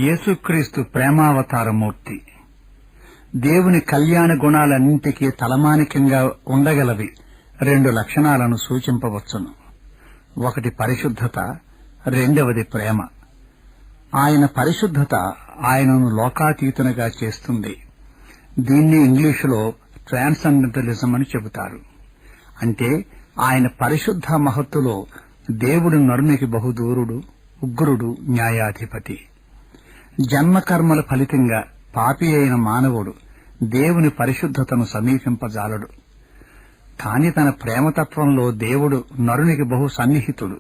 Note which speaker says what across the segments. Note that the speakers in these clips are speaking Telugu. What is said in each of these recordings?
Speaker 1: యేసుక్రీస్తు ప్రేమావతారమూర్తి. దేవుని కళ్యాణ గుణాలన్నింటికీ తలమానికంగా ఉండగలవి రెండు లక్షణాలను సూచింపవచ్చును. ఒకటి పరిశుద్ధత, రెండవది ప్రేమ. ఆయన పరిశుద్ధత ఆయనను లోకాతీతునిగా చేస్తుంది. దీన్ని ఇంగ్లీషులో ట్రాన్సెండెంటలిజం అని చెబుతారు. అంటే ఆయన పరిశుద్ధ మహత్తులో దేవుడు నరునికి బహుదూరుడు, ఉగ్రుడు, న్యాయాధిపతి. జన్మకర్మల ఫలితంగా పాపి అయిన మానవుడు దేవుని పరిశుద్ధతను సమీపింపజాలడు. కాని తన ప్రేమతత్వంలో దేవుడు నరునికి బహు సన్నిహితుడు.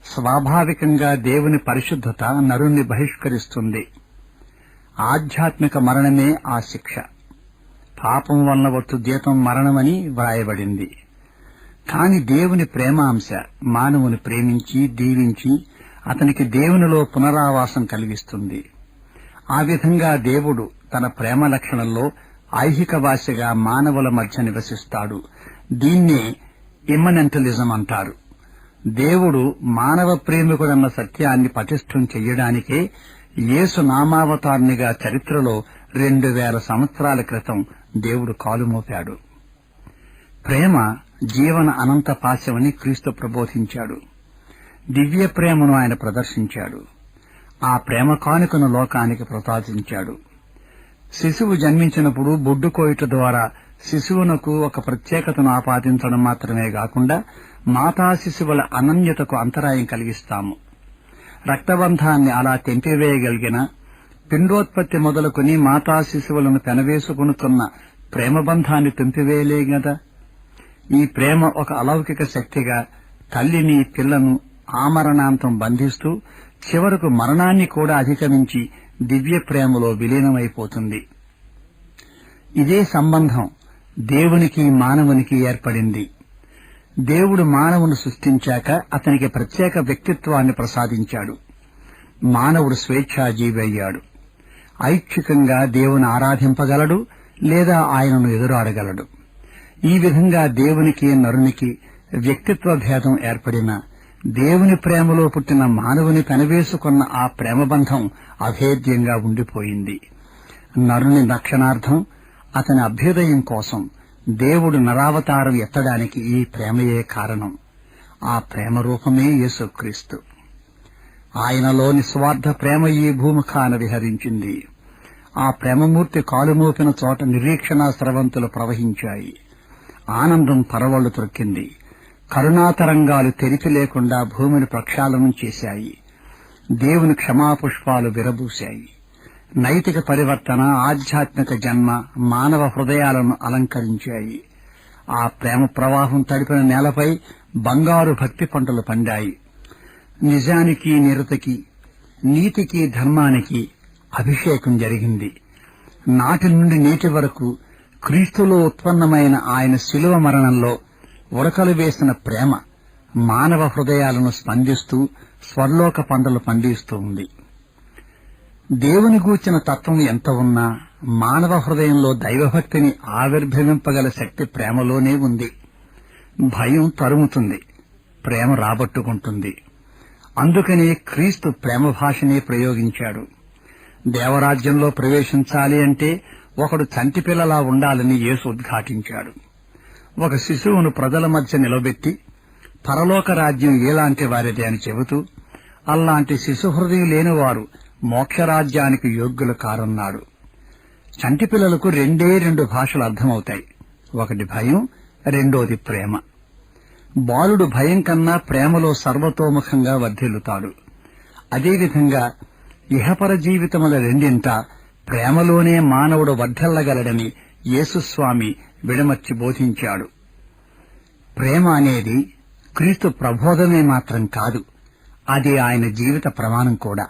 Speaker 1: స్వాభావికంగా దేవుని పరిశుద్ధత నరుణ్ణి బహిష్కరిస్తుంది. ఆధ్యాత్మిక మరణమే ఆ శిక్ష. పాపం వలన వచ్చు జీతం మరణమని వ్రాయబడింది. కాని దేవుని ప్రేమాంశ మానవుని ప్రేమించి దీవించి అతనికి దేవునిలో పునరావాసం కలిగిస్తుంది. ఆ విధంగా దేవుడు తన ప్రేమ లక్షణంలో ఐహిక భాషగా మానవుల మధ్య నివసిస్తాడు. దీన్నే ఇమ్మనెంటలిజం అంటారు. దేవుడు మానవ ప్రేమికుడన్న సత్యాన్ని పటిష్టం చెయ్యడానికే యేసు నామావతారునిగా చరిత్రలో 2000 సంవత్సరాల క్రితం దేవుడు కాలుమోపాడు. ప్రేమ జీవన అనంత పాశమని క్రీస్తు ప్రబోధించాడు. దివ్య ప్రేమను ఆయన ప్రదర్శించాడు. ఆ ప్రేమ కానుకను లోకానికి ప్రసాదించాడు. శిశువు జన్మించినప్పుడు బొడ్డు కోయుట ద్వారా శిశువునకు ఒక ప్రత్యేకతను ఆపాదించడం మాత్రమే కాకుండా మాతా శిశువుల అనన్యతకు అంతరాయం కలిగిస్తాము. రక్తబంధాన్ని అలా తెంపివేయగలిగిన, పిండోత్పత్తి మొదలుకొని మాతా శిశువులను పెనవేసుకునుతున్న ప్రేమబంధాన్ని తెంపివేయలేగదా. ఈ ప్రేమ ఒక అలౌకిక శక్తిగా తల్లిని, పిల్లను ఆమరణాంతం బంధిస్తూ చివరకు మరణాన్ని కూడా అధిగమించి దివ్య ప్రేమలో విలీనమైపోతుంది. ఇదే సంబంధం దేవునికి మానవునికి ఏర్పడింది. దేవుడు మానవును సృష్టించాక అతనికి ప్రత్యేక వ్యక్తిత్వాన్ని ప్రసాదించాడు. మానవుడు స్వేచ్ఛాజీవి అయ్యాడు. ఐచ్ఛికంగా దేవుని ఆరాధింపగలడు లేదా ఆయనను ఎదురాడగలడు. ఈ విధంగా దేవునికి నరునికి వ్యక్తిత్వ భేదం ఏర్పడిన దేవుని ప్రేమలో పుట్టిన మానవుని పెనవేసుకున్న ఆ ప్రేమబంధం అభేద్యంగా ఉండిపోయింది. నరుని రక్షణార్థం, అతని అభ్యుదయం కోసం దేవుడు నరావతారం ఎత్తడానికి ఈ ప్రేమయే కారణం. ఆ ప్రేమ రూపమే యేసుక్రీస్తు. ఆయనలో నిస్వార్థ ప్రేమ ఈ భూముఖాన విహరించింది. ఆ ప్రేమమూర్తి కాలుమోపిన చోట నిరీక్షణా స్రవంతులు ప్రవహించాయి. ఆనందం పరవళ్లు త్రొక్కింది. కరుణాతరంగాలు తెరిపి లేకుండా భూమిని ప్రక్షాళనం చేశాయి. దేవుని క్షమాపుష్పాలు విరబూశాయి. నైతిక పరివర్తన, ఆధ్యాత్మిక జన్మ మానవ హృదయాలను అలంకరించాయి. ఆ ప్రేమ ప్రవాహం తడిపిన నేలపై బంగారు భక్తి పంటలు పండాయి. నిజానికి, నిరతకి, నీతికి, ధర్మానికి అభిషేకం జరిగింది. నాటి నుండి నేటి వరకు క్రీస్తులో ఉత్పన్నమైన ఆయన శిలువ మరణంలో ఉరకలు వేసిన ప్రేమ మానవ హృదయాలను స్పందిస్తూ స్వర్లోక పంటలు పండిస్తూ ఉంది. దేవుని గూర్చిన తత్వం ఎంత ఉన్నా మానవ హృదయంలో దైవభక్తిని ఆవిర్భవింపగల శక్తి ప్రేమలోనే ఉంది. భయం తరుముతుంది, ప్రేమ రాబట్టుకుంటుంది. అందుకనే క్రీస్తు ప్రేమ భాషనే ప్రయోగించాడు. దేవరాజ్యంలో ప్రవేశించాలి అంటే ఒకడు చంటిపిల్లలా ఉండాలని యేసు ఉద్ఘాటించాడు. ఒక శిశువును ప్రజల మధ్య నిలబెట్టి పరలోక రాజ్యం ఏలాంటి వారిదే అని చెబుతూ అల్లాంటి శిశు హృదయం లేనివారు మోక్షరాజ్యానికి యోగ్యులు కారన్నాడు. చంటిపిల్లలకు 2 భాషలు అర్థమవుతాయి. ఒకటి భయం, రెండోది ప్రేమ. బాలుడు భయం కన్నా ప్రేమలో సర్వతోముఖంగా వర్ధిల్లుతాడు. అదేవిధంగా ఇహపర జీవితముల రెండింట ప్రేమలోనే మానవుడు వర్ధిల్లగలడని యేసుస్వామి విడమర్చి బోధించాడు. ప్రేమ అనేది క్రీస్తు ప్రబోధమే మాత్రం కాదు, అది ఆయన జీవిత ప్రమాణం కూడా.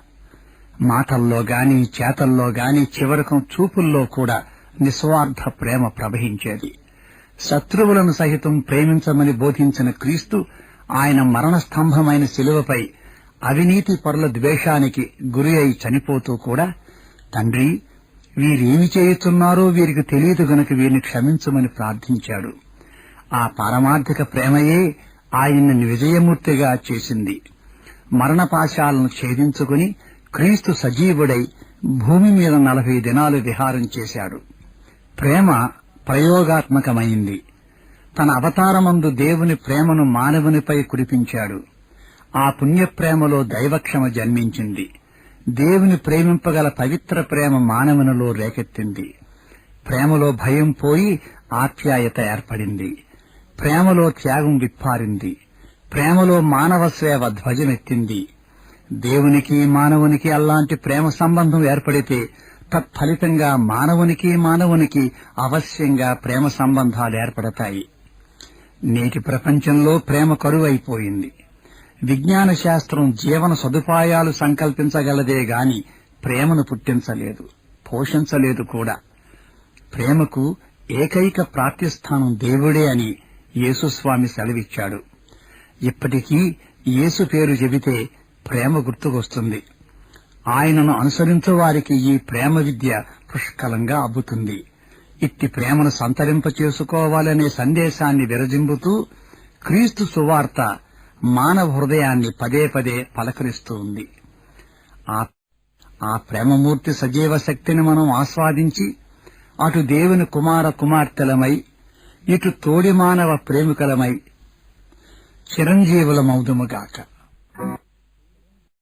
Speaker 1: మాటల్లో గాని, చేతల్లో గాని, చివరకు చూపుల్లో కూడా నిస్వార్థ ప్రేమ ప్రవహించేది. శత్రువులను సహితం ప్రేమించమని బోధించిన క్రీస్తు ఆయన మరణస్తంభమైన శిలువపై అవినీతి పరుల ద్వేషానికి గురి అయి చనిపోతూ కూడా, తండ్రి, వీరేమి చేయుతున్నారో వీరికి తెలియదు గనుక వీరిని క్షమించమని ప్రార్థించాడు. ఆ పారమార్థిక ప్రేమయే ఆయన్ని విజయమూర్తిగా చేసింది. మరణపాశాలను ఛేదించుకుని క్రీస్తు సజీవుడై భూమి మీద 40 దినాలు విహారం చేశాడు. ప్రేమ ప్రయోగాత్మకమైంది. తన అవతారమందు దేవుని ప్రేమను మానవునిపై కురిపించాడు. ఆ పుణ్యప్రేమలో దైవక్షమ జన్మించింది. దేవుని ప్రేమింపగల పవిత్ర ప్రేమ మానవునిలో రేకెత్తింది. ప్రేమలో భయం పోయి ఆప్యాయత ఏర్పడింది. ప్రేమలో త్యాగం విప్పారింది. ప్రేమలో మానవ సేవ ధ్వజమెత్తింది. దేవునికి మానవునికి అలాంటి ప్రేమ సంబంధం ఏర్పడితే తత్ఫలితంగా మానవునికి అవశ్యంగా ప్రేమ సంబంధాలు ఏర్పడతాయి. నేటి ప్రపంచంలో ప్రేమ కరువైపోయింది. విజ్ఞాన శాస్త్రం జీవన సదుపాయాలు సంకల్పించగలదే గాని ప్రేమను పుట్టించలేదు, పోషించలేదు కూడా. ప్రేమకు ఏకైక ప్రాప్తిస్థానం దేవుడే అని యేసుస్వామి సెలవిచ్చాడు. ఇప్పటికీ యేసు పేరు చెబితే ప్రేమ గుర్తుకొస్తుంది. ఆయనను అనుసరించే వారికి ఈ ప్రేమ విద్య పుష్కలంగా అబ్బుతుంది. ఇట్టి ప్రేమను సంతరింప చేసుకోవాలనే సందేశాన్ని విరజింపుతూ క్రీస్తు సువార్త మానవ హృదయాన్ని పదే పదే పలకరిస్తూ ఉంది. ఆ ప్రేమమూర్తి సజీవ శక్తిని మనం ఆస్వాదించి అటు దేవుని కుమార కుమార్తెలమై ఇటు తోడి మానవ ప్రేమికులమై చిరంజీవులమౌదుముగాక.